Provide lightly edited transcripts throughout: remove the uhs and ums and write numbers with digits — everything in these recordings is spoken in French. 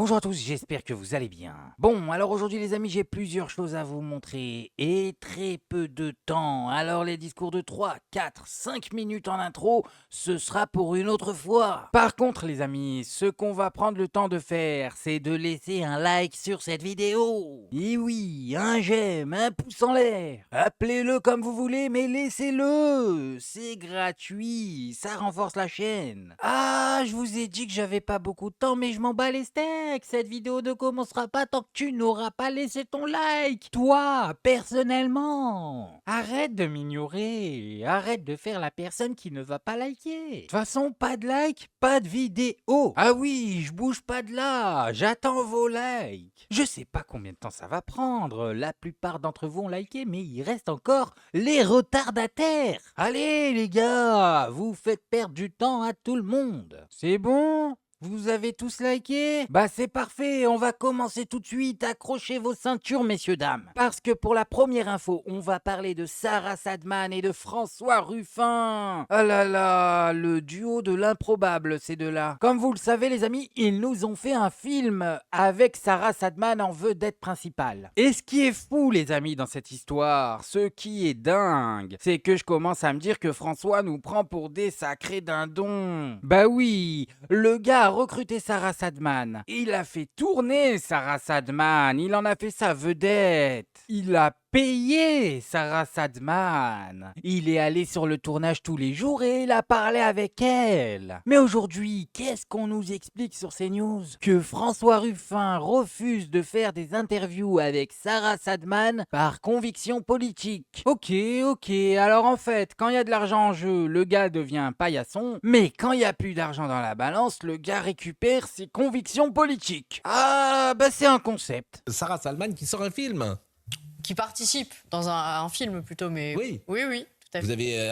Bonjour à tous, j'espère que vous allez bien. Bon, alors aujourd'hui les amis, j'ai plusieurs choses à vous montrer et très peu de temps. Alors les discours de 3, 4, 5 minutes en intro, ce sera pour une autre fois. Par contre les amis, ce qu'on va prendre le temps de faire, c'est de laisser un like sur cette vidéo. Et oui, un j'aime, un pouce en l'air. Appelez-le comme vous voulez, mais laissez-le. C'est gratuit, ça renforce la chaîne. Ah, je vous ai dit que j'avais pas beaucoup de temps, mais je m'en bats les steaks. Cette vidéo ne commencera pas tant que tu n'auras pas laissé ton like. Toi, personnellement. Arrête de m'ignorer. Arrête de faire la personne qui ne va pas liker. De toute façon, pas de like, pas de vidéo. Ah oui, je bouge pas de là. J'attends vos likes. Je sais pas combien de temps ça va prendre. La plupart d'entre vous ont liké, mais il reste encore les retardataires. Allez les gars, vous faites perdre du temps à tout le monde. C'est bon ? Vous avez tous liké? Bah c'est parfait, on va commencer tout de suite. Accrochez vos ceintures, messieurs, dames. Parce que pour la première info, on va parler de Sarah Sadman et de François Ruffin. Ah là là, le duo de l'improbable, ces deux-là. Comme vous le savez, les amis, ils nous ont fait un film avec Sarah Sadman en vedette principale. Et ce qui est fou, les amis, dans cette histoire, ce qui est dingue, c'est que je commence à me dire que François nous prend pour des sacrés dindons. Bah oui, le gars a recruté Sarah Sadman. Il a fait tourner Sarah Sadman. Il en a fait sa vedette. Il a payé Sarah Sadman. Il est allé sur le tournage tous les jours et il a parlé avec elle. Mais aujourd'hui, qu'est-ce qu'on nous explique sur ces news? Que François Ruffin refuse de faire des interviews avec Sarah Sadman par conviction politique. Ok, alors en fait, quand il y a de l'argent en jeu, le gars devient paillasson, mais quand il n'y a plus d'argent dans la balance, le gars récupère ses convictions politiques. Ah, bah c'est un concept. Sarah Salman qui sort un film. Qui participe dans un film plutôt, mais Oui. oui, tout à fait. Vous avez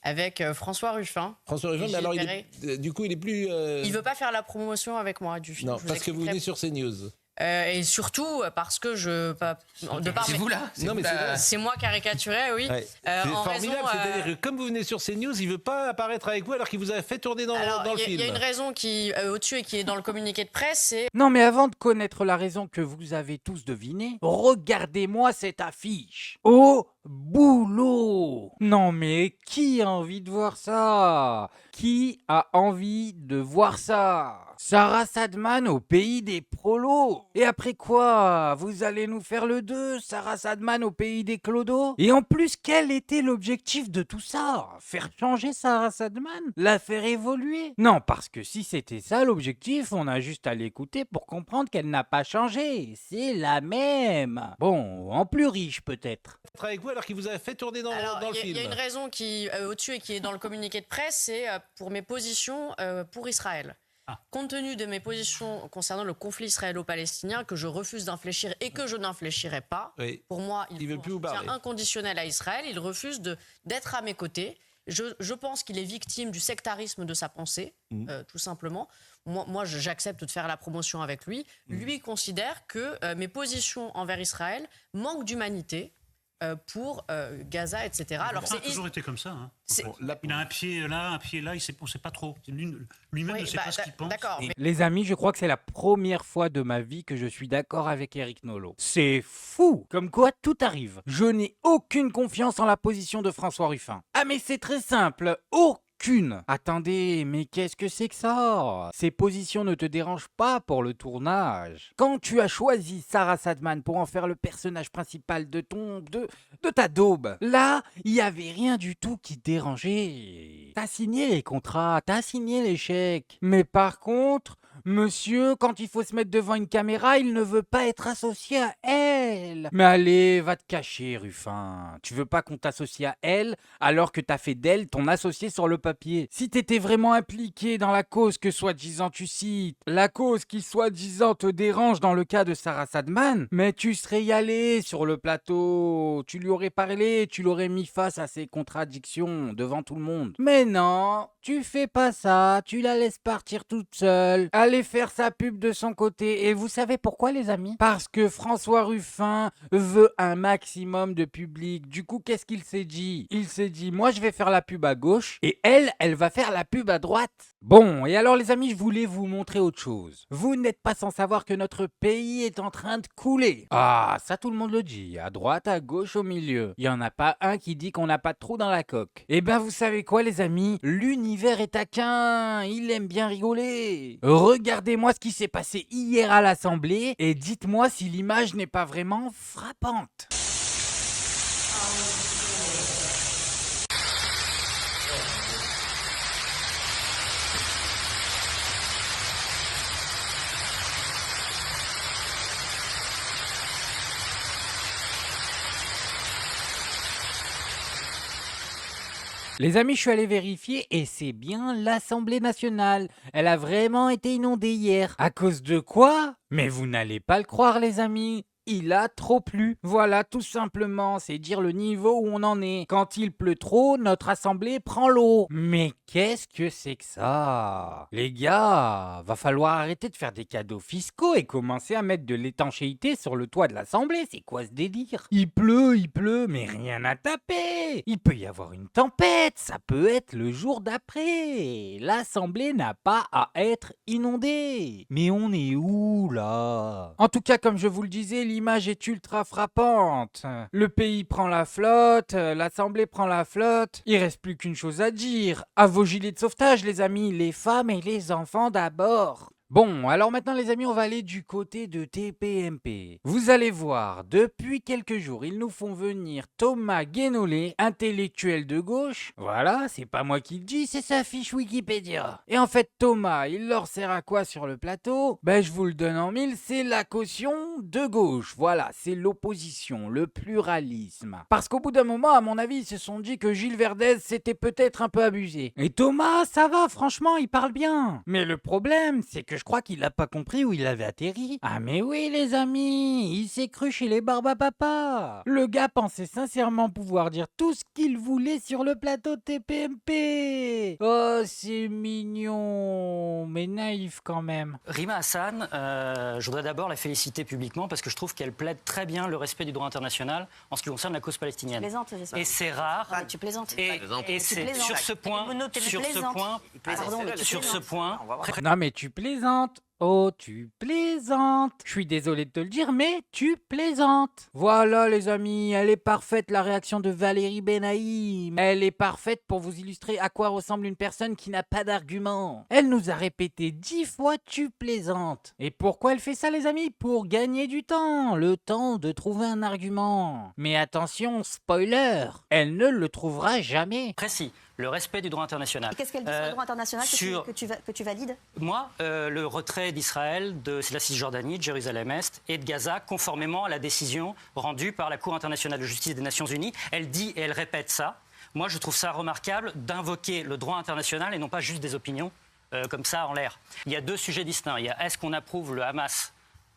Avec François Ruffin. François Ruffin, mais alors du coup il est plus. Il veut pas faire la promotion avec moi du film. Non, parce que vous venez sur CNews. Et surtout parce que C'est vous là. Non, mais c'est vrai. c'est moi caricaturé, oui. Ouais. C'est En formidable, raison, c'est-à-dire que comme vous venez sur CNews, il veut pas apparaître avec vous alors qu'il vous a fait tourner dans le film. Il y a une raison qui au-dessus et qui est dans le communiqué de presse, c'est Non mais avant de connaître la raison que vous avez tous devinée, regardez-moi cette affiche. Au boulot. Non mais qui a envie de voir ça? Qui a envie de voir ça? Sarah Sadman au pays des prolos. Et après quoi? Vous allez nous faire le 2, Sarah Sadman au pays des clodos? Et en plus, quel était l'objectif de tout ça? Faire changer Sarah Sadman? La faire évoluer? Non, parce que si c'était ça l'objectif, on a juste à l'écouter pour comprendre qu'elle n'a pas changé. C'est la même. Bon, en plus riche peut-être. Avec vous alors qu'il vous a fait tourner dans le film. il y a une raison qui au-dessus et qui est dans le communiqué de presse, c'est pour mes positions pour Israël. Compte tenu de mes positions concernant le conflit israélo-palestinien que je refuse d'infléchir et que je n'infléchirai pas, Oui. pour moi, il veut faut plus un vous soutien parler. inconditionnel à Israël. Il refuse d'être à mes côtés. Je pense qu'il est victime du sectarisme de sa pensée, tout simplement. Moi, j'accepte de faire la promotion avec lui. Lui considère que mes positions envers Israël manquent d'humanité. Pour Gaza, etc. Alors ça a toujours été comme ça. Hein. Bon, Il a un pied là, on ne sait pas trop. Lui-même ne sait pas ce qu'il pense. D'accord, mais Les amis, je crois que c'est la première fois de ma vie que je suis d'accord avec Eric Nolot. C'est fou! Comme quoi tout arrive. Je n'ai aucune confiance en la position de François Ruffin. Ah mais c'est très simple, aucune. Attendez, mais qu'est-ce que c'est que ça? Ces positions ne te dérangent pas pour le tournage. Quand tu as choisi Sarah Sadman pour en faire le personnage principal de ta daube, là, il y avait rien du tout qui te dérangeait. T'as signé les contrats, t'as signé les chèques. Mais par contre, monsieur, quand il faut se mettre devant une caméra, il ne veut pas être associé à elle. Mais allez, va te cacher, Ruffin. Tu veux pas qu'on t'associe à elle alors que t'as fait d'elle ton associé sur le papier. Si t'étais vraiment impliqué dans la cause que soi-disant tu cites, la cause qui soi-disant te dérange dans le cas de Sarah Sadman, mais tu serais y allé sur le plateau. Tu lui aurais parlé, tu l'aurais mis face à ses contradictions devant tout le monde. Mais non, tu fais pas ça, tu la laisses partir toute seule, aller faire sa pub de son côté. Et vous savez pourquoi, les amis? Parce que François Ruffin veut un maximum de public. Du coup, qu'est-ce qu'il s'est dit? Il s'est dit, moi je vais faire la pub à gauche et elle va faire la pub à droite. Bon, et alors les amis, je voulais vous montrer autre chose. Vous n'êtes pas sans savoir que notre pays est en train de couler. Ah, ça tout le monde le dit, à droite, à gauche, au milieu. Il n'y en a pas un qui dit qu'on n'a pas de trou dans la coque. Eh ben vous savez quoi les amis? L'univers est taquin, il aime bien rigoler. Regardez-moi ce qui s'est passé hier à l'Assemblée et dites-moi si l'image n'est pas vraiment frappante. Les amis, je suis allé vérifier et c'est bien l'Assemblée nationale. Elle a vraiment été inondée hier. À cause de quoi? Mais vous n'allez pas le croire les amis. Il a trop plu. Voilà, tout simplement, c'est dire le niveau où on en est. Quand il pleut trop, notre assemblée prend l'eau. Mais qu'est-ce que c'est que ça? Les gars, va falloir arrêter de faire des cadeaux fiscaux et commencer à mettre de l'étanchéité sur le toit de l'assemblée. C'est quoi ce délire? Il pleut, mais rien à taper. Il peut y avoir une tempête, ça peut être le jour d'après. L'assemblée n'a pas à être inondée. Mais on est où là? En tout cas, comme je vous le disais, l'image est ultra frappante. Le pays prend la flotte, l'Assemblée prend la flotte. Il reste plus qu'une chose à dire. À vos gilets de sauvetage, les amis, les femmes et les enfants d'abord. Bon, alors maintenant les amis, on va aller du côté de TPMP. Vous allez voir, depuis quelques jours, ils nous font venir Thomas Guénolé, intellectuel de gauche. Voilà, c'est pas moi qui le dis, c'est sa fiche Wikipédia. Et en fait, Thomas, il leur sert à quoi sur le plateau? Ben, je vous le donne en mille, c'est la caution de gauche. Voilà, c'est l'opposition, le pluralisme. Parce qu'au bout d'un moment, à mon avis, ils se sont dit que Gilles Verdez, c'était peut-être un peu abusé. Et Thomas, ça va, franchement, il parle bien. Mais le problème, c'est que je crois qu'il a pas compris où il avait atterri. Ah mais oui les amis, il s'est cru chez les Barbapapa. Le gars pensait sincèrement pouvoir dire tout ce qu'il voulait sur le plateau de TPMP. Oh c'est mignon, mais naïf quand même. Rima Hassan, je voudrais d'abord la féliciter publiquement parce que je trouve qu'elle plaide très bien le respect du droit international en ce qui concerne la cause palestinienne. Tu plaisantes, j'espère. Et c'est rare. Ah, tu plaisantes. Et c'est sur ce point, Non mais tu plaisantes. Oh, tu plaisantes. Je suis désolé de te le dire, mais tu plaisantes. Voilà les amis, elle est parfaite la réaction de Valérie Benaïm. Elle est parfaite pour vous illustrer à quoi ressemble une personne qui n'a pas d'argument. Elle nous a répété 10 fois tu plaisantes. Et pourquoi elle fait ça les amis? Pour gagner du temps, le temps de trouver un argument. Mais attention, spoiler, elle ne le trouvera jamais. précis. Le respect du droit international. Qu'est-ce qu'elle dit sur le droit international que tu valides? Moi, le retrait d'Israël, de la Cisjordanie, de Jérusalem-Est et de Gaza, conformément à la décision rendue par la Cour internationale de justice des Nations Unies, elle dit et elle répète ça. Moi, je trouve ça remarquable d'invoquer le droit international et non pas juste des opinions comme ça en l'air. Il y a deux sujets distincts. Il y a est-ce qu'on approuve le Hamas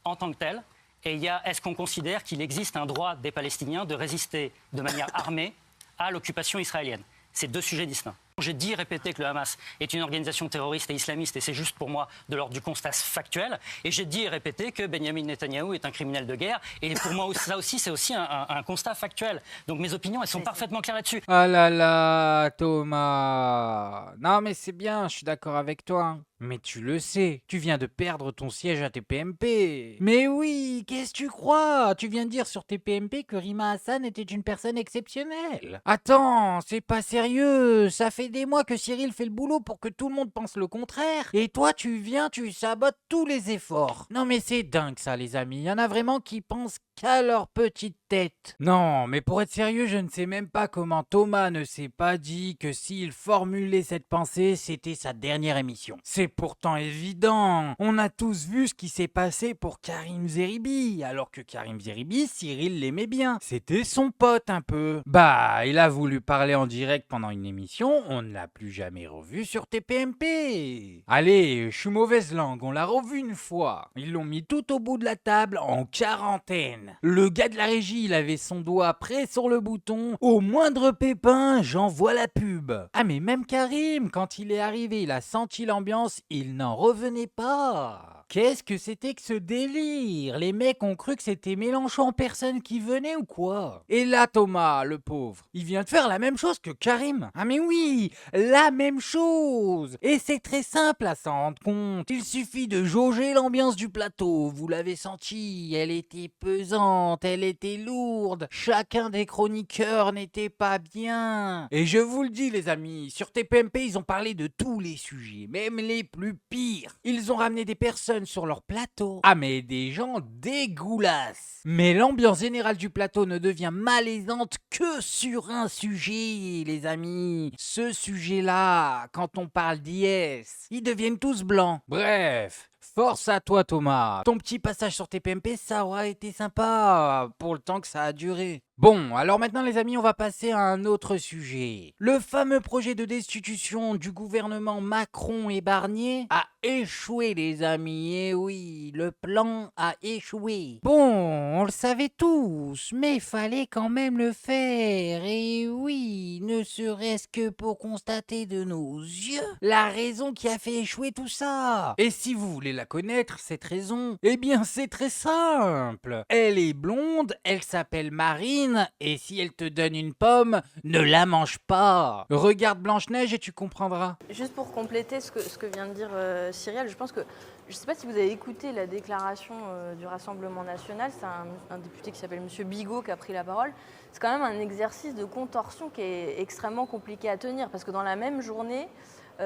en tant que tel et il y a est-ce qu'on considère qu'il existe un droit des Palestiniens de résister de manière armée à l'occupation israélienne. C'est deux sujets distincts. J'ai dit et répété que le Hamas est une organisation terroriste et islamiste, et c'est juste pour moi de l'ordre du constat factuel. Et j'ai dit et répété que Benyamin Netanyahou est un criminel de guerre, et pour moi, ça aussi, c'est aussi un constat factuel. Donc mes opinions, elles sont parfaitement claires là-dessus. Ah là là, Thomas. Non mais c'est bien, je suis d'accord avec toi. Hein. Mais tu le sais, tu viens de perdre ton siège à TPMP. Mais oui, qu'est-ce que tu crois? Tu viens de dire sur TPMP que Rima Hassan était une personne exceptionnelle. Attends, c'est pas sérieux. Ça fait des mois que Cyril fait le boulot pour que tout le monde pense le contraire. Et toi, tu viens, tu sabotes tous les efforts. Non mais c'est dingue ça les amis. Il y en a vraiment qui pensent qu'à leur petite tête. Non, mais pour être sérieux, je ne sais même pas comment Thomas ne s'est pas dit que s'il formulait cette pensée, c'était sa dernière émission. C'est pourtant évident. On a tous vu ce qui s'est passé pour Karim Zeribi, alors que Karim Zeribi, Cyril l'aimait bien. C'était son pote un peu. Bah, il a voulu parler en direct pendant une émission, on ne l'a plus jamais revu sur TPMP. Allez, je suis mauvaise langue, on l'a revu une fois. Ils l'ont mis tout au bout de la table en quarantaine. Le gars de la régie, il avait son doigt près sur le bouton. Au moindre pépin, j'envoie la pub. Ah mais même Karim, quand il est arrivé, il a senti l'ambiance, il n'en revenait pas. Qu'est-ce que c'était que ce délire? Les mecs ont cru que c'était Mélenchon en personne qui venait ou quoi? Et là, Thomas, le pauvre, il vient de faire la même chose que Karim. Ah mais oui, la même chose. Et c'est très simple à s'en rendre compte. Il suffit de jauger l'ambiance du plateau. Vous l'avez senti, elle était pesante, elle était lourde. Chacun des chroniqueurs n'était pas bien. Et je vous le dis les amis, sur TPMP, ils ont parlé de tous les sujets, même les plus pires. Ils ont ramené des personnes sur leur plateau. Ah mais des gens dégueulasses. Mais l'ambiance générale du plateau ne devient malaisante que sur un sujet, les amis. Ce sujet-là, quand on parle d'IS, ils deviennent tous blancs. Bref. Force à toi Thomas. Ton petit passage sur TPMP, ça aura été sympa pour le temps que ça a duré. Bon, alors maintenant les amis, on va passer à un autre sujet. Le fameux projet de destitution du gouvernement Macron et Barnier a échoué les amis. Et oui, le plan a échoué. Bon, on le savait tous, mais fallait quand même le faire. Et oui, ne serait-ce que pour constater de nos yeux la raison qui a fait échouer tout ça. Et si vous voulez la connaître, cette raison, eh bien c'est très simple. Elle est blonde, elle s'appelle Marine, et si elle te donne une pomme, ne la mange pas. Regarde Blanche-Neige et tu comprendras. Juste pour compléter ce que vient de dire Cyrielle, je pense que, je ne sais pas si vous avez écouté la déclaration du Rassemblement National, c'est un député qui s'appelle M. Bigot qui a pris la parole. C'est quand même un exercice de contorsion qui est extrêmement compliqué à tenir, parce que dans la même journée,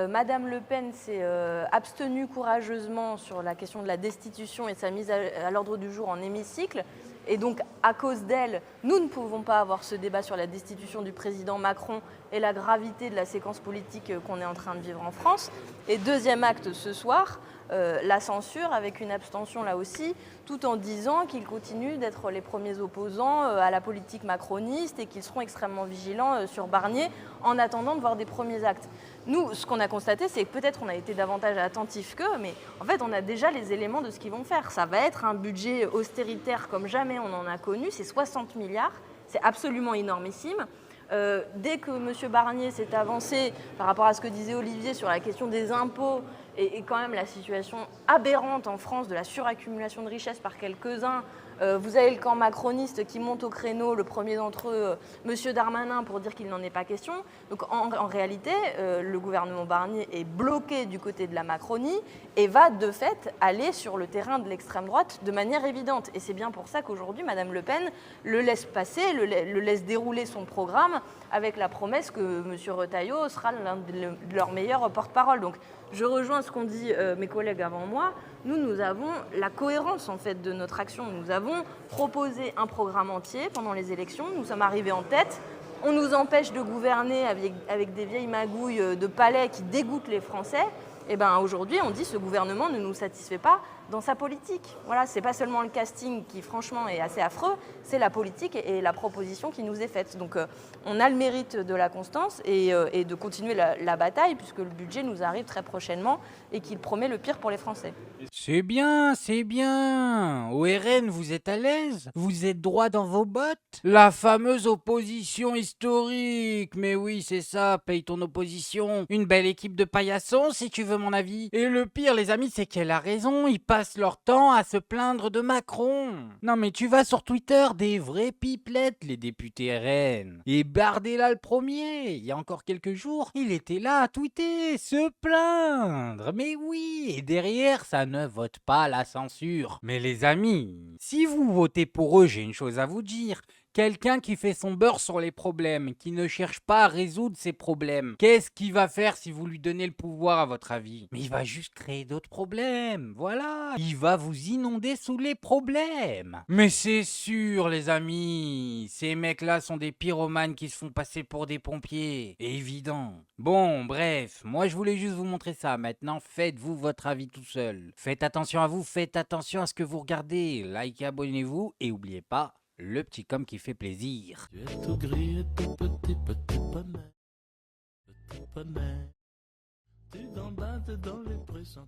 Madame Le Pen s'est abstenue courageusement sur la question de la destitution et de sa mise à l'ordre du jour en hémicycle. Et donc, à cause d'elle, nous ne pouvons pas avoir ce débat sur la destitution du président Macron et la gravité de la séquence politique qu'on est en train de vivre en France. Et deuxième acte ce soir, la censure avec une abstention là aussi, tout en disant qu'ils continuent d'être les premiers opposants à la politique macroniste et qu'ils seront extrêmement vigilants sur Barnier en attendant de voir des premiers actes. Nous, ce qu'on a constaté, c'est que peut-être on a été davantage attentifs qu'eux, mais en fait, on a déjà les éléments de ce qu'ils vont faire. Ça va être un budget austéritaire comme jamais on en a connu, c'est 60 milliards, c'est absolument énormissime. Dès que M. Barnier s'est avancé par rapport à ce que disait Olivier sur la question des impôts et quand même la situation aberrante en France de la suraccumulation de richesses par quelques-uns, vous avez le camp macroniste qui monte au créneau, le premier d'entre eux, M. Darmanin, pour dire qu'il n'en est pas question. Donc en réalité, le gouvernement Barnier est bloqué du côté de la Macronie et va de fait aller sur le terrain de l'extrême droite de manière évidente. Et c'est bien pour ça qu'aujourd'hui, Mme Le Pen le laisse passer, le laisse dérouler son programme avec la promesse que M. Retailleau sera l'un de leurs meilleurs porte-parole. Donc je rejoins ce qu'ont dit mes collègues avant moi. Nous avons la cohérence en fait de notre action. Nous avons proposé un programme entier pendant les élections. Nous sommes arrivés en tête. On nous empêche de gouverner avec des vieilles magouilles de palais qui dégoûtent les Français. Et bien aujourd'hui, on dit que ce gouvernement ne nous satisfait pas dans sa politique. Voilà, c'est pas seulement le casting qui franchement est assez affreux, c'est la politique et la proposition qui nous est faite. Donc on a le mérite de la constance et de continuer la bataille puisque le budget nous arrive très prochainement et qu'il promet le pire pour les Français. C'est bien, c'est bien. Au RN, vous êtes à l'aise? Vous êtes droit dans vos bottes? La fameuse opposition historique. Mais oui, c'est ça, paye ton opposition. Une belle équipe de paillassons, si tu veux mon avis. Et le pire, les amis, c'est qu'elle a raison. Ils passent leur temps à se plaindre de Macron. Non mais tu vas sur Twitter, des vrais pipelettes, les députés RN. Et Bardella le premier, il y a encore quelques jours, il était là à tweeter, se plaindre. Mais oui, et derrière, ça ne vote pas la censure. Mais les amis, si vous votez pour eux, j'ai une chose à vous dire. Quelqu'un qui fait son beurre sur les problèmes, qui ne cherche pas à résoudre ses problèmes, qu'est-ce qu'il va faire si vous lui donnez le pouvoir à votre avis? Mais il va juste créer d'autres problèmes, voilà. Il va vous inonder sous les problèmes. Mais c'est sûr les amis, ces mecs-là sont des pyromanes qui se font passer pour des pompiers. Évident. Bon, bref, moi je voulais juste vous montrer ça. Maintenant, faites-vous votre avis tout seul. Faites attention à vous, faites attention à ce que vous regardez. Likez, abonnez-vous et n'oubliez pas, le petit com qui fait plaisir. Tu es tout gris et tout petit, petit poney. Petit poney. Tu gambades dans les prés sans